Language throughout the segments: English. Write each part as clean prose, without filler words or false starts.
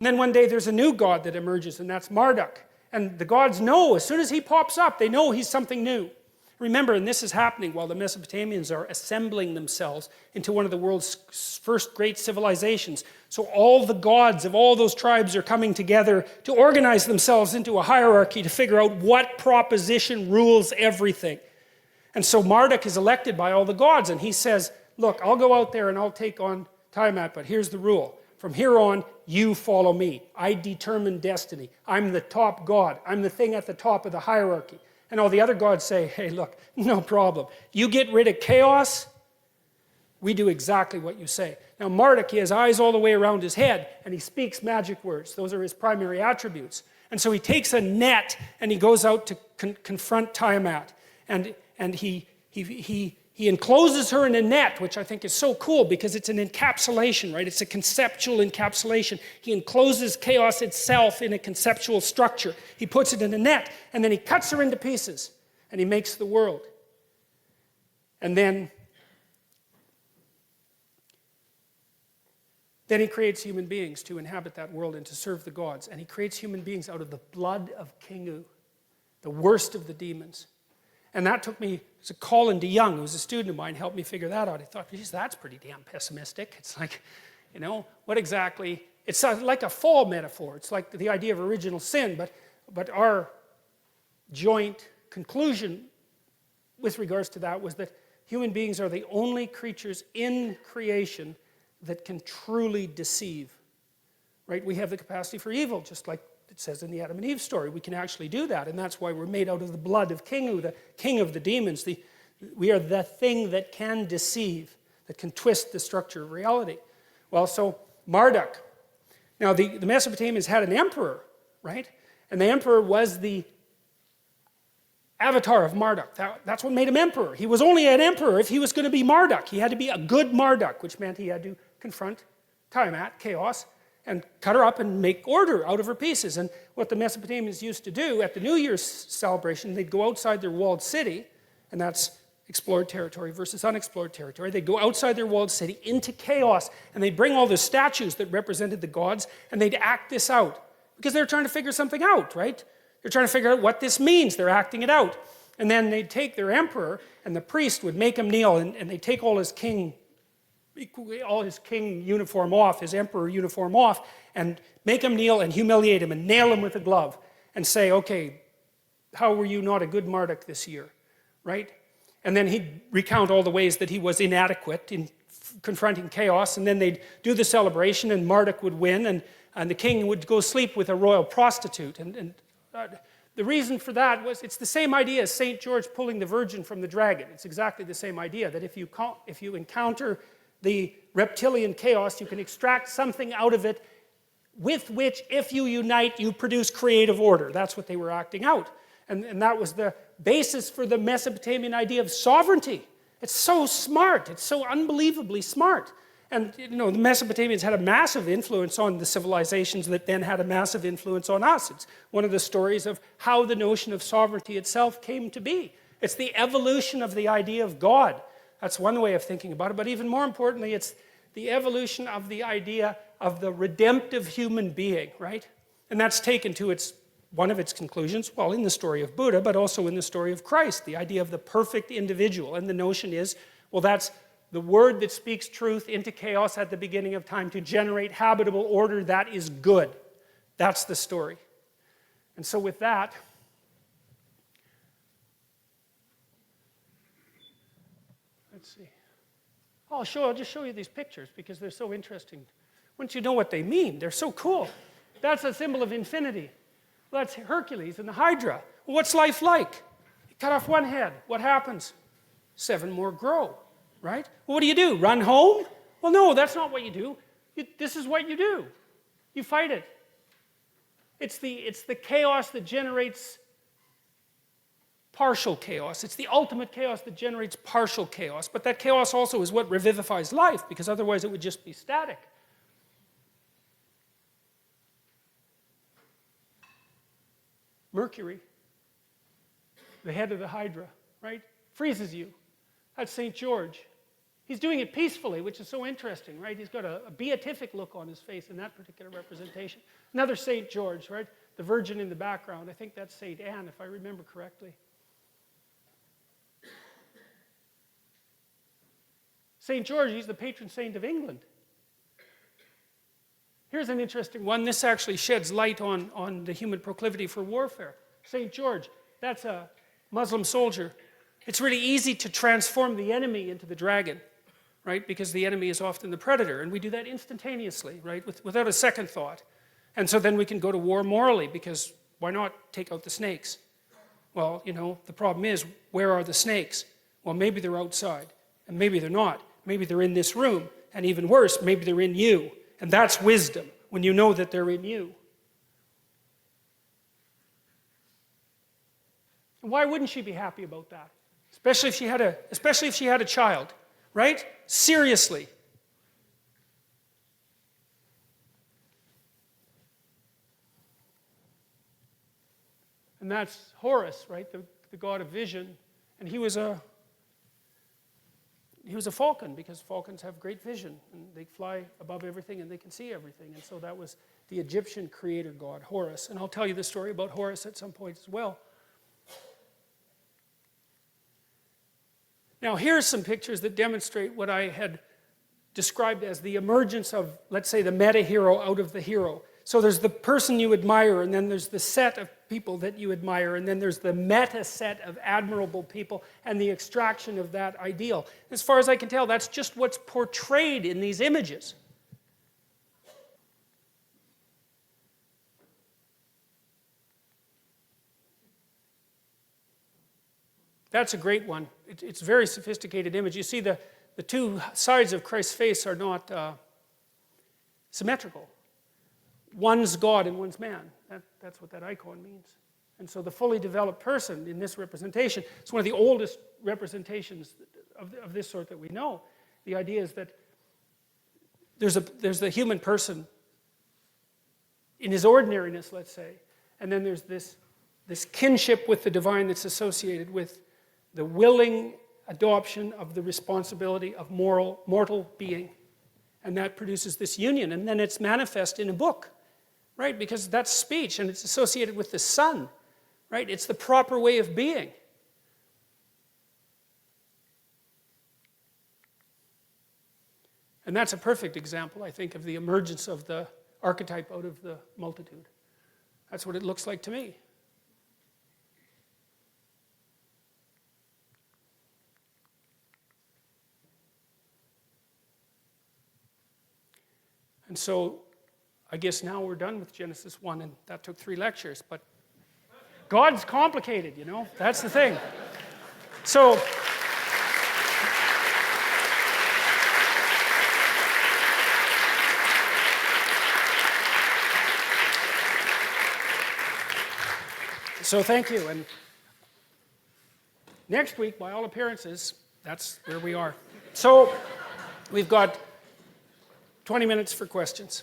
And then one day there's a new god that emerges, and that's Marduk. And the gods know, as soon as he pops up, they know he's something new. Remember, and this is happening while the Mesopotamians are assembling themselves into one of the world's first great civilizations. So all the gods of all those tribes are coming together to organize themselves into a hierarchy to figure out what proposition rules everything. And so Marduk is elected by all the gods, and he says, look, I'll go out there and I'll take on Tiamat, but here's the rule. From here on, you follow me. I determine destiny. I'm the top god. I'm the thing at the top of the hierarchy. And all the other gods say, hey, look, no problem. You get rid of chaos, we do exactly what you say. Now Marduk, he has eyes all the way around his head, and he speaks magic words. Those are his primary attributes. And so he takes a net, and he goes out to confront Tiamat. And he encloses her in a net, which I think is so cool because it's an encapsulation, right? It's a conceptual encapsulation. He encloses chaos itself in a conceptual structure. He puts it in a net, and then he cuts her into pieces, and he makes the world. And then he creates human beings to inhabit that world and to serve the gods. And he creates human beings out of the blood of Kingu, the worst of the demons. And that took me, so Colin DeYoung, who was a student of mine, helped me figure that out. I thought, geez, that's pretty damn pessimistic. It's like, what exactly, it's like a fall metaphor. It's like the idea of original sin, but our joint conclusion with regards to that was that human beings are the only creatures in creation that can truly deceive, right? We have the capacity for evil, just like it says in the Adam and Eve story. We can actually do that, and that's why we're made out of the blood of Kingu, the king of the demons. We are the thing that can deceive, that can twist the structure of reality. Well, so Marduk. Now, the Mesopotamians had an emperor, right? And the emperor was the avatar of Marduk. That's what made him emperor. He was only an emperor if he was going to be Marduk. He had to be a good Marduk, which meant he had to confront Tiamat, chaos, and cut her up and make order out of her pieces. And what the Mesopotamians used to do at the New Year's celebration, they'd go outside their walled city, and that's explored territory versus unexplored territory. They'd go outside their walled city into chaos, and they'd bring all the statues that represented the gods, and they'd act this out. Because they're trying to figure something out, right? They're trying to figure out what this means. They're acting it out. And then they'd take their emperor, and the priest would make him kneel, and they'd take all his king uniform off, his emperor uniform off, and make him kneel and humiliate him and nail him with a glove and say, okay, how were you not a good Marduk this year, right? And then he'd recount all the ways that he was inadequate in confronting chaos, and then they'd do the celebration, and Marduk would win, and the king would go sleep with a royal prostitute. And the reason for that was, it's the same idea as St. George pulling the virgin from the dragon. It's exactly the same idea, that if you encounter the reptilian chaos, you can extract something out of it with which, if you unite, you produce creative order. That's what they were acting out. And that was the basis for the Mesopotamian idea of sovereignty. It's so smart. It's so unbelievably smart. And the Mesopotamians had a massive influence on the civilizations that then had a massive influence on us. It's one of the stories of how the notion of sovereignty itself came to be. It's the evolution of the idea of God. That's one way of thinking about it, but even more importantly, it's the evolution of the idea of the redemptive human being, right? And that's taken to one of its conclusions, well, in the story of Buddha, but also in the story of Christ, the idea of the perfect individual. And the notion is, well, that's the word that speaks truth into chaos at the beginning of time to generate habitable order that is good. That's the story. And so with that, let's see. I'll just show you these pictures because they're so interesting. Once you know what they mean, they're so cool. That's a symbol of infinity. Well, that's Hercules and the Hydra. Well, what's life like? You cut off one head. What happens? 7 more grow, right? Well, what do? Run home? Well, no, that's not what you do. This is what you do. You fight it. It's the chaos that generates partial chaos. It's the ultimate chaos that generates partial chaos. But that chaos also is what revivifies life, because otherwise it would just be static. Mercury, the head of the Hydra, right? Freezes you. That's St. George. he's doing it peacefully, which is so interesting, right? He's got a beatific look on his face in that particular representation. Another St. George, right? The Virgin in the background. I think that's St. Anne, if I remember correctly. St. George, he's the patron saint of England. Here's an interesting one. This actually sheds light on the human proclivity for warfare. St. George, that's a Muslim soldier. It's really easy to transform the enemy into the dragon, right? Because the enemy is often the predator, and we do that instantaneously, right? Without a second thought. And so then we can go to war morally, because why not take out the snakes? Well, you know, the problem is, where are the snakes? Well, maybe they're outside, and maybe they're not. Maybe they're in this room, and even worse, maybe they're in you. And that's wisdom, when you know that they're in you. And why wouldn't she be happy about that? Especially if she had a child, right? Seriously. And that's Horus, right? The god of vision. And he was a falcon, because falcons have great vision, and they fly above everything and they can see everything. And so that was the Egyptian creator god, Horus. And I'll tell you the story about Horus at some point as well. Now, here's some pictures that demonstrate what I had described as the emergence of, let's say, the meta-hero out of the hero. So there's the person you admire, and then there's the set of people that you admire, and then there's the meta set of admirable people, and the extraction of that ideal. As far as I can tell, that's just what's portrayed in these images. That's a great one. It's a very sophisticated image. You see the two sides of Christ's face are not symmetrical. One's God and one's man. That's what that icon means. And so the fully developed person in this representation is one of the oldest representations of this sort that we know. The idea is that there's the human person in his ordinariness, let's say, and then there's this kinship with the divine that's associated with the willing adoption of the responsibility of mortal being. And that produces this union, and then it's manifest in a book, right? Because that's speech, and it's associated with the sun, right? It's the proper way of being. And that's a perfect example, I think, of the emergence of the archetype out of the multitude. That's what it looks like to me. And so, I guess now we're done with Genesis 1, and that took 3 lectures, but God's complicated, you know? That's the thing. So, thank you, and next week, by all appearances, that's where we are. So, we've got 20 minutes for questions.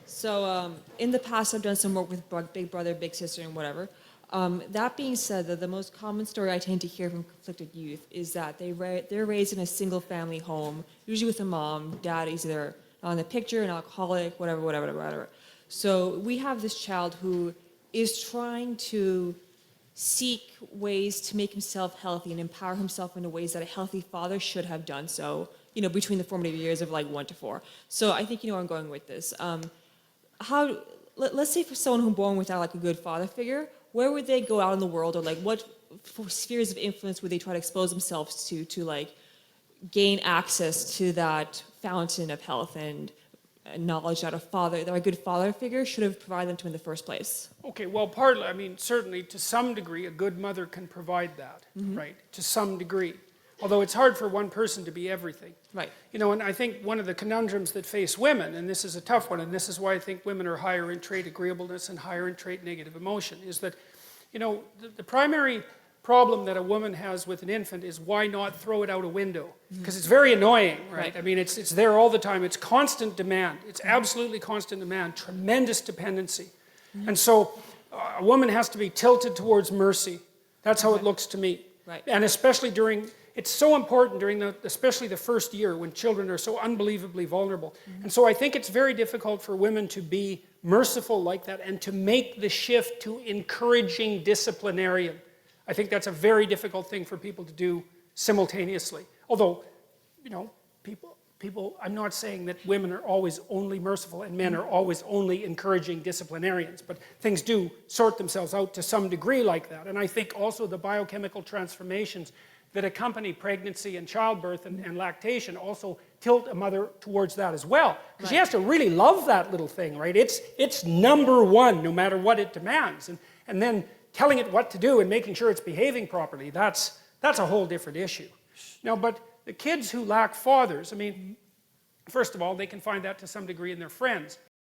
So in the past, I've done some work with Big Brother, Big Sister, and whatever. That being said, the most common story I tend to hear from conflicted youth is that they're raised in a single-family home, usually with a mom. Dad is either not in the picture, an alcoholic, whatever. So we have this child who is trying to seek ways to make himself healthy and empower himself in ways that a healthy father should have done so, you know, between the formative years of like 1 to 4. So I think you know where I'm going with this. Let's say for someone who's born without like a good father figure, where would they go out in the world, or like what spheres of influence would they try to expose themselves to like gain access to that fountain of health and knowledge that a good father figure should have provided them to in the first place? Okay, well, partly, I mean, certainly to some degree, a good mother can provide that, right? To some degree. Although it's hard for one person to be everything. Right. You know, and I think one of the conundrums that face women, and this is a tough one, and this is why I think women are higher in trait agreeableness and higher in trait negative emotion, is that, you know, the primary problem that a woman has with an infant is why not throw it out a window? Because it's very annoying, right? I mean, it's there all the time. It's constant demand. It's absolutely constant demand, tremendous dependency. And so a woman has to be tilted towards mercy. That's how it looks to me. Right. And especially during it's so important during especially the first year when children are so unbelievably vulnerable. And so I think it's very difficult for women to be merciful like that and to make the shift to encouraging disciplinarian. I think that's a very difficult thing for people to do simultaneously. Although, you know, people, I'm not saying that women are always only merciful and men are always only encouraging disciplinarians, but things do sort themselves out to some degree like that. And I think also the biochemical transformations that accompany pregnancy and childbirth and lactation also tilt a mother towards that as well. Because she has to really love that little thing, right? It's number one, no matter what it demands. And then telling it what to do and making sure it's behaving properly, that's a whole different issue. Now, but the kids who lack fathers, I mean, first of all, they can find that to some degree in their friends.